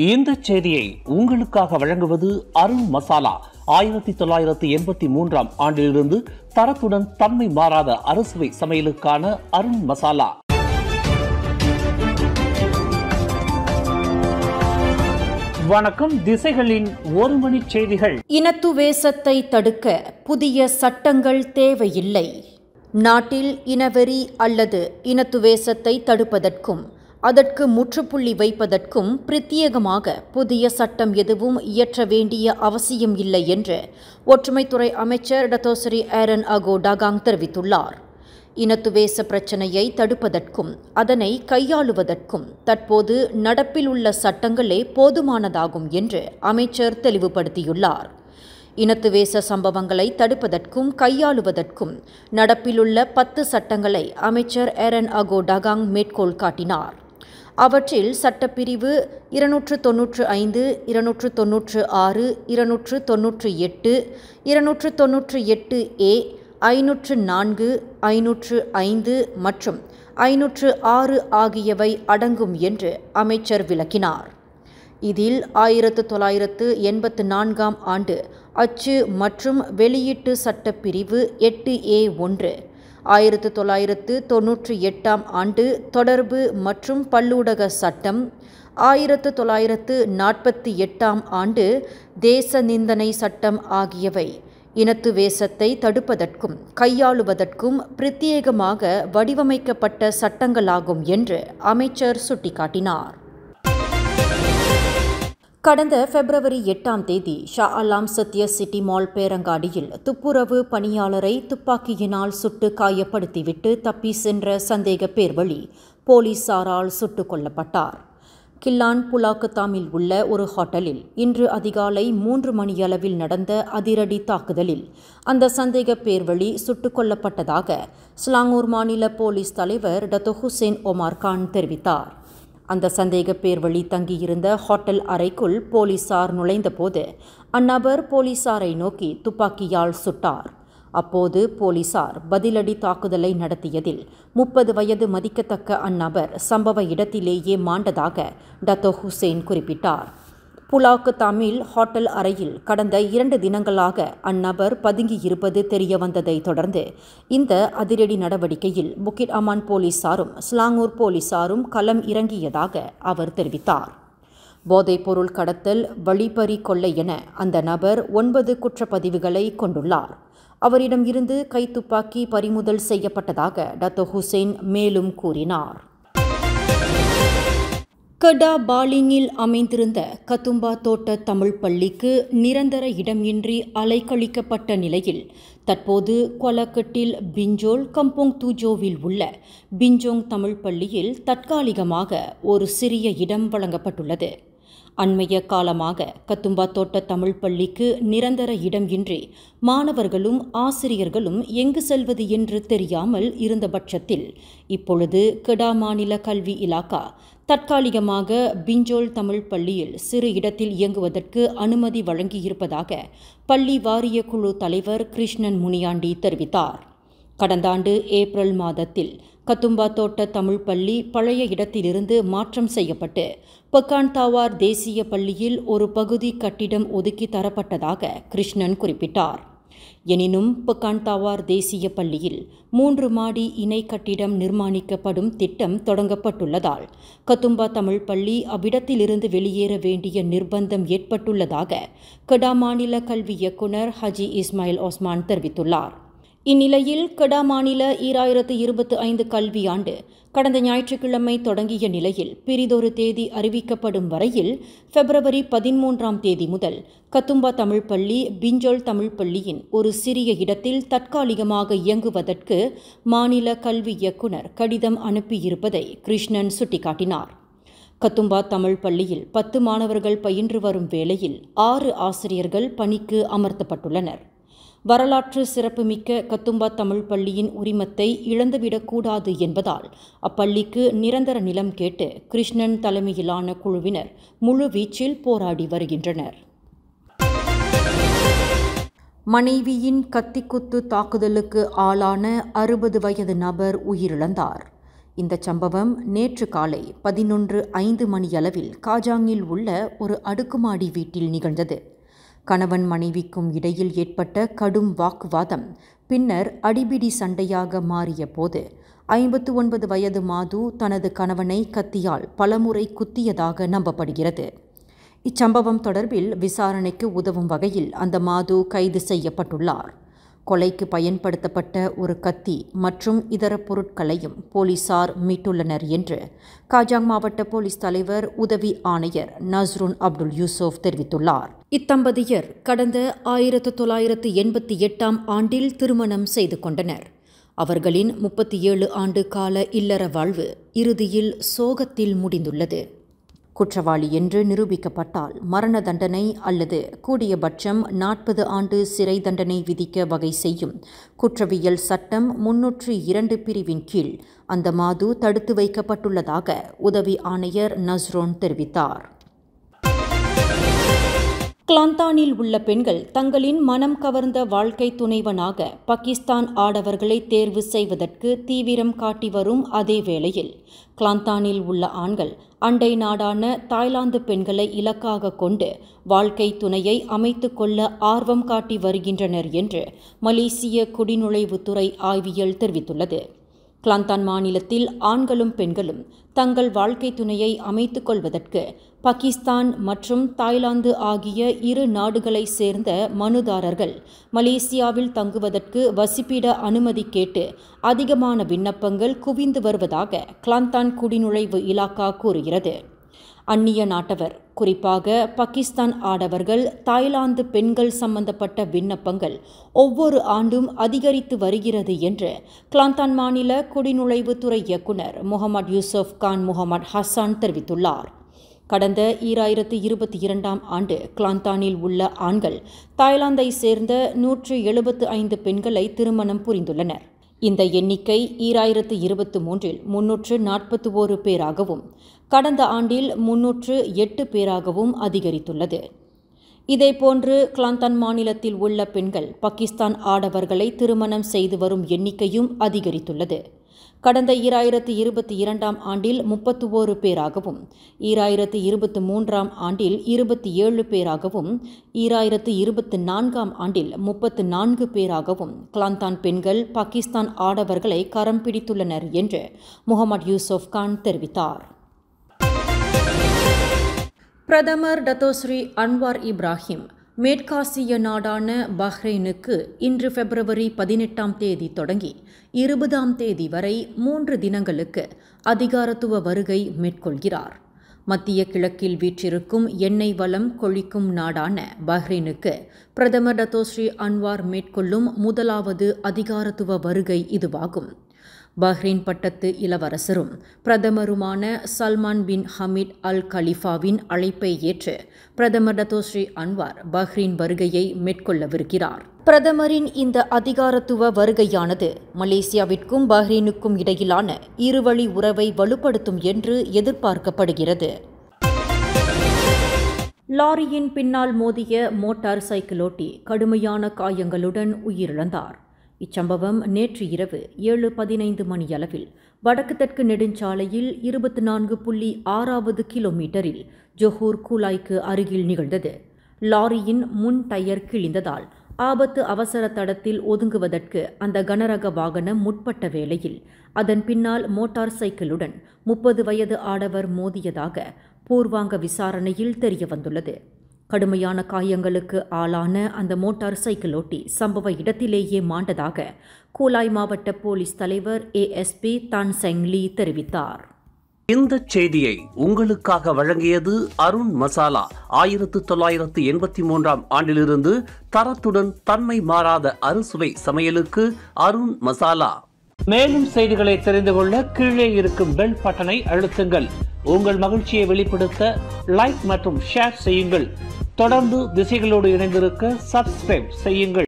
இந்த செய்தியை உங்களுக்காக வழங்குவது அருண் மசாலா. 1983 ஆண்டிலிருந்து தரத்துடன் தன்மை மாறாத அறுசுவை சமையலுக்கான அருண் மசாலா. வணக்கம். திசைகளின் ஒரு மணி செய்திகள். இனத்துவேசத்தை தடுக்க புதிய சட்டங்கள் தேவையில்லை. நாட்டில் இனவெறி அல்லது இனத்துவேசத்தை தடுப்பதற்கும் அதற்கு முற்றுப்புள்ளி வைப்பதற்கும் பிரத்யேகமாக புதிய சட்டம் எதுவும் இயற்ற வேண்டிய அவசியம் இல்லை என்று ஒற்றுமைத்துறை அமைச்சர் டத்தோஸ்ரீ ஆரன் அகோ டாகாங் தெரிவித்துள்ளார். இனத்துவேச பிரச்சினையை தடுப்பதற்கும் அதனை கையாளுவதற்கும் தற்போது நடப்பில் உள்ள சட்டங்களே போதுமானதாகும் என்று அமைச்சர் தெளிவுபடுத்தியுள்ளார். இனத்துவேச சம்பவங்களை தடுப்பதற்கும் கையாளுவதற்கும் நடப்பிலுள்ள 10 சட்டங்களை அமைச்சர் ஆரன் அகோ டாகாங் மேற்கோள் காட்டினார். அவற்றில் சட்டப்பிரிவு 295, 296, 298, 298A, 504, 505 மற்றும் 506 ஆகியவை அடங்கும் என்று அமைச்சர் விளக்கினார். இதில் 1984 ஆண்டு அச்சு மற்றும் வெளியீட்டு சட்டப்பிரிவு 8A1, 1998 ஆண்டு தொடர்பு மற்றும் பல்லூடக சட்டம், 1948 ஆண்டு தேச நிந்தனை சட்டம் ஆகியவை இனத்துவேசத்தை தடுப்பதற்கும் கையாளுவதற்கும் பிரத்யேகமாக வடிவமைக்கப்பட்ட சட்டங்களாகும் என்று அமைச்சர் சுட்டிக்காட்டினார். கடந்த பிப்ரவரி 8 ஷா அலாம் சத்ய சிட்டி மால் பேரங்காடியில் துப்புரவு பணியாளரை துப்பாக்கியினால் சுட்டு காயப்படுத்திவிட்டு தப்பி சென்ற சந்தேக பேர்வழி போலீசாரால் சுட்டுக் கொல்லப்பட்டார். கில்லான் புலாக்குத்தாமில் உள்ள ஒரு ஹோட்டலில் இன்று அதிகாலை 3 மணியளவில் நடந்த அதிரடி தாக்குதலில் அந்த சந்தேக பேர்வழி சுட்டுக் கொல்லப்பட்டதாக ஸ்லாங்கூர் மாநில போலீஸ் தலைவர் டத்தோ ஹுசேன் ஒமார் கான் தெரிவித்தார். அந்த சந்தேக பேர்வழி தங்கியிருந்த ஹோட்டல் அறைக்குள் போலீசார் நுழைந்தபோது அந்நபர் போலீசாரை நோக்கி துப்பாக்கியால் சுட்டார். அப்போது போலீசார் பதிலடி தாக்குதலை நடத்தியதில் 30 வயது மதிக்கத்தக்க அந்நபர் சம்பவ இடத்திலேயே மாண்டதாக டத்தோ ஹுசேன் குறிப்பிட்டார். புலாக்குத்தாமில் ஹோட்டல் அறையில் கடந்த 2 தினங்களாக அந்நபர் பதுங்கியிருப்பது தெரியவந்ததை தொடர்ந்து இந்த அதிரடி நடவடிக்கையில் புக்கிட் அமான் போலீசாரும் ஸ்லாங்கூர் போலீசாரும் களம் இறங்கியதாக அவர் தெரிவித்தார். போதைப்பொருள் கடத்தல், வழிப்பறி, கொள்ளை என அந்த நபர் 9 குற்றப்பதிவுகளை கொண்டுள்ளார். அவரிடம் இருந்து கைத்துப்பாக்கி பறிமுதல் செய்யப்பட்டதாக டத்தோ ஹுசேன் மேலும் கூறினார். கடா பாலிங்கில் அமைந்திருந்த கத்தும்பா தோட்ட தமிழ் பள்ளிக்கு நிரந்தர இடமின்றி அலைக்கழிக்கப்பட்ட நிலையில் தற்போது கொலக்கட்டில் பிஞ்சோல் கம்போங் தூஜோவில் உள்ள பிஞ்சோங் தமிழ் பள்ளியில் தற்காலிகமாக ஒரு சிறிய இடம் வழங்கப்பட்டுள்ளது. அண்மைய காலமாக கத்தும்பா தோட்ட தமிழ் பள்ளிக்கு நிரந்தர இடம் இன்றி மாணவர்களும் ஆசிரியர்களும் எங்கு செல்வது என்று தெரியாமல் இருந்த பட்சத்தில் இப்பொழுது கெடா மாநில கல்வி இலாகா தற்காலிகமாக பிஞ்சோல் தமிழ் பள்ளியில் சிறு இடத்தில் இயங்குவதற்கு அனுமதி வழங்கியிருப்பதாக பள்ளி வாரிய குழு தலைவர் கிருஷ்ணன் முனியாண்டி தெரிவித்தார். கடந்த ஆண்டு ஏப்ரல் மாதத்தில் கத்தும்பா தோட்ட தமிழ் பள்ளி பழைய இடத்திலிருந்து மாற்றம் செய்யப்பட்டு பக்கான்தாவார் தேசிய பள்ளியில் ஒரு பகுதி கட்டிடம் ஒதுக்கி தரப்பட்டதாக கிருஷ்ணன் குறிப்பிட்டார். எனினும் பக்கான்தாவார் தேசிய பள்ளியில் 3 மாடி இணை கட்டிடம் நிர்மாணிக்கப்படும் திட்டம் தொடங்கப்பட்டுள்ளதால் கத்தும்பா தமிழ் பள்ளி அவ்விடத்திலிருந்து வெளியேற வேண்டிய நிர்பந்தம் ஏற்பட்டுள்ளதாக கெடா மாநில கல்வி இயக்குனர் ஹஜி இஸ்மாயில் ஒஸ்மான் தெரிவித்துள்ளார். இந்நிலையில் கெடா மாநில 2025 கல்வியாண்டு கடந்த ஞாயிற்றுக்கிழமை தொடங்கிய நிலையில் பிரிதொரு தேதி அறிவிக்கப்படும் வரையில் பிப்ரவரி 13 முதல் கத்தும்பா தமிழ் பள்ளி பிஞ்சோல் தமிழ் பள்ளியின் ஒரு சிறிய இடத்தில் தற்காலிகமாக இயங்குவதற்கு மாநில கல்வி இயக்குனர் கடிதம் அனுப்பியிருப்பதை கிருஷ்ணன் சுட்டிக்காட்டினார். கத்தும்பா தமிழ் பள்ளியில் 10 மாணவர்கள் பயின்று வரும் வேளையில் 6 ஆசிரியர்கள் பணிக்கு அமர்த்தப்பட்டுள்ளனர். வரலாற்று சிறப்புமிக்க கத்தும்பா தமிழ் பள்ளியின் உரிமத்தை இழந்துவிடக்கூடாது என்பதால் அப்பள்ளிக்கு நிரந்தர நிலம் கேட்டு கிருஷ்ணன் தலைமையிலான குழுவினர் முழுவீச்சில் போராடி வருகின்றனர். மனைவியின் கத்திக்குத்து தாக்குதலுக்கு ஆளான 60 வயது நபர் உயிரிழந்தார். இந்த சம்பவம் நேற்று காலை 11:05 மணியளவில் காஜாங்கில் உள்ள ஒரு அடுக்குமாடி வீட்டில் நிகழ்ந்தது. கணவன் மனைவிக்கும் இடையில் ஏற்பட்ட கடும் வாக்குவாதம் பின்னர் அடிபிடி சண்டையாக மாறிய போது 59 வயது மாது தனது கணவனை கத்தியால் பலமுறை குத்தியதாக நம்பப்படுகிறது. இச்சம்பவம் தொடர்பில் விசாரணைக்கு உதவும் வகையில் அந்த மாது கைது செய்யப்பட்டுள்ளார். கொலைக்கு பயன்படுத்தப்பட்ட ஒரு கத்தி மற்றும் இதர பொருட்களையும் போலீசார் மீட்டுள்ளனர் என்று காஜாங் மாவட்ட போலீஸ் தலைவர் உதவி ஆணையர் நஸ்ருன் அப்துல் யூசுப் தெரிவித்துள்ளார். இத்தம்பதியர் கடந்த 1988 ஆண்டில் திருமணம் செய்து கொண்டனர். அவர்களின் 37 ஆண்டு கால இல்லற வாழ்வு இறுதியில் சோகத்தில் முடிந்துள்ளது. குற்றவாளி என்று நிரூபிக்கப்பட்டால் மரண தண்டனை அல்லது கூடியபட்சம் 40 ஆண்டு சிறை தண்டனை விதிக்க வகை செய்யும் குற்றவியல் சட்டம் 302 பிரிவின் கீழ் அந்த மாது தடுத்து வைக்கப்பட்டுள்ளதாக உதவி ஆணையர் நஸ்ரோன் தெரிவித்தார். கிளாந்தானில் உள்ள பெண்கள் தங்களின் மனம் கவர்ந்த வாழ்க்கை துணைவனாக பாகிஸ்தான் ஆடவர்களை தேர்வு செய்வதற்கு தீவிரம் காட்டி வரும் அதே வேளையில் கிளாந்தானில் உள்ள ஆண்கள் அண்டை நாடான தாய்லாந்து பெண்களை இலக்காக கொண்டு வாழ்க்கை துணையை அமைத்து கொள்ள ஆர்வம் காட்டி வருகின்றனர் என்று மலேசிய குடிநுழைவுத்துறை ஆய்வியல் தெரிவித்துள்ளது. கிளாந்தான் மாநிலத்தில் ஆண்களும் பெண்களும் தங்கள் வாழ்க்கை துணையை அமைத்துக் கொள்வதற்கு பாகிஸ்தான் மற்றும் தாய்லாந்து ஆகிய இரு நாடுகளை சேர்ந்த மனுதாரர்கள் மலேசியாவில் தங்குவதற்கு வசிப்பிட அனுமதி கேட்டு அதிகமான விண்ணப்பங்கள் குவிந்து வருவதாக கிளாந்தான் குடிநுழைவு இலாகா கூறுகிறது. அந்நிய நாட்டவர், குறிப்பாக பாகிஸ்தான் ஆடவர்கள், தாய்லாந்து பெண்கள் சம்பந்தப்பட்ட விண்ணப்பங்கள் ஒவ்வொரு ஆண்டும் அதிகரித்து வருகிறது என்று கிளாந்தான் மாநில குடிநுழைவுத்துறை இயக்குனர் முகமது யூசுப் கான் முகமது ஹசான் தெரிவித்துள்ளார். கடந்த 2022 ஆண்டு கிளாந்தானில் உள்ள ஆண்கள் தாய்லாந்தை சேர்ந்த 175 பெண்களை திருமணம் புரிந்துள்ளனர். இந்த எண்ணிக்கை 2023 341 பேராகவும் கடந்த ஆண்டில் 308 பேராகவும் அதிகரித்துள்ளது. இதேபோன்று கிளாந்தான் மாநிலத்தில் உள்ள பெண்கள் பாகிஸ்தான் ஆடவர்களை திருமணம் செய்து வரும் எண்ணிக்கையும் அதிகரித்துள்ளது. கடந்த 2022 ஆண்டில் 31 பேராகவும் 2023 ஆண்டில் 27 பேராகவும் 2024 ஆண்டில் 34 பேராகவும் கிளாந்தான் பெண்கள் பாகிஸ்தான் ஆடவர்களை கரம் பிடித்துள்ளனர் என்று முகமது யூசுப் கான் தெரிவித்தார். பிரதமர் டத்தோஸ்ரீ அன்வார் இப்ராஹிம் மேற்காசிய நாடான பஹ்ரைனுக்கு இன்று பிப்ரவரி 18 தொடங்கி 20 வரை 3 தினங்களுக்கு அதிகாரத்துவ வருகை மேற்கொள்கிறார். மத்திய கிழக்கில் வீற்றிருக்கும் எண்ணெய் வளம் கொழிக்கும் நாடான பஹ்ரைனுக்கு பிரதமர் டத்தோஸ்ரீ அன்வார் மேற்கொள்ளும் முதலாவது அதிகாரத்துவ வருகை இதுவாகும். பஹ்ரைன் பட்டத்து இளவரசரும் பிரதமருமான சல்மான் பின் ஹமீத் அல் கலிஃபாவின் அழைப்பை ஏற்று பிரதமர் டத்தோஸ்ரீ அன்வார் பஹ்ரைன் வருகையை மேற்கொள்ளவிருக்கிறார். பிரதமரின் இந்த அதிகாரத்துவ வருகையானது மலேசியாவிற்கும் பஹ்ரைனுக்கும் இடையிலான இருவழி உறவை வலுப்படுத்தும் என்று எதிர்பார்க்கப்படுகிறது. லாரியின் பின்னால் மோதிய மோட்டார் சைக்கிளோட்டி கடுமையான காயங்களுடன் உயிரிழந்தார். இச்சம்பவம் நேற்று இரவு 7:15 மணியளவில் வடக்கு தெற்கு நெடுஞ்சாலையில் 24.6 கிலோமீட்டரில் ஜொஹூர் கூலாய்க்கு அருகில் நிகழ்ந்தது. லாரியின் முன் டயர் கிழிந்ததால் ஆபத்து அவசர தடத்தில் ஒதுங்குவதற்கு அந்த கனரக வாகனம் முற்பட்ட வேளையில் அதன் பின்னால் மோட்டார் சைக்கிளுடன் 30 வயது ஆடவர் மோதியதாக பூர்வாங்க விசாரணையில் தெரியவந்துள்ளது. கடுமையான காயங்களுக்கு ஆளான அந்த மோட்டார் சைக்கிளோட்டி சம்பவ இடத்திலேயே மாண்டதாக கூலாய் மாவட்ட போலீஸ் தலைவர் ASP தான் செங்லி தெரிவித்தார். இந்த செய்தியை உங்களுக்காக வழங்கியது அருண் மசாலா. 1983 ஆண்டிலிருந்து தரத்துடன் தன்மை மாறாத அறுசுவை சமையலுக்கு அருண் மசாலா. மேலும் செய்திகளை தெரிந்து கொள்ள கீழே இருக்கும் பெல் பட்டனை அழுத்துங்கள். உங்கள் மகிழ்ச்சியை வெளிப்படுத்த லைக் மற்றும் ஷேர் செய்யுங்கள். தொடர்ந்து திசைகளோடு இணைந்திருக்க சப்ஸ்கிரைப் செய்யுங்கள்.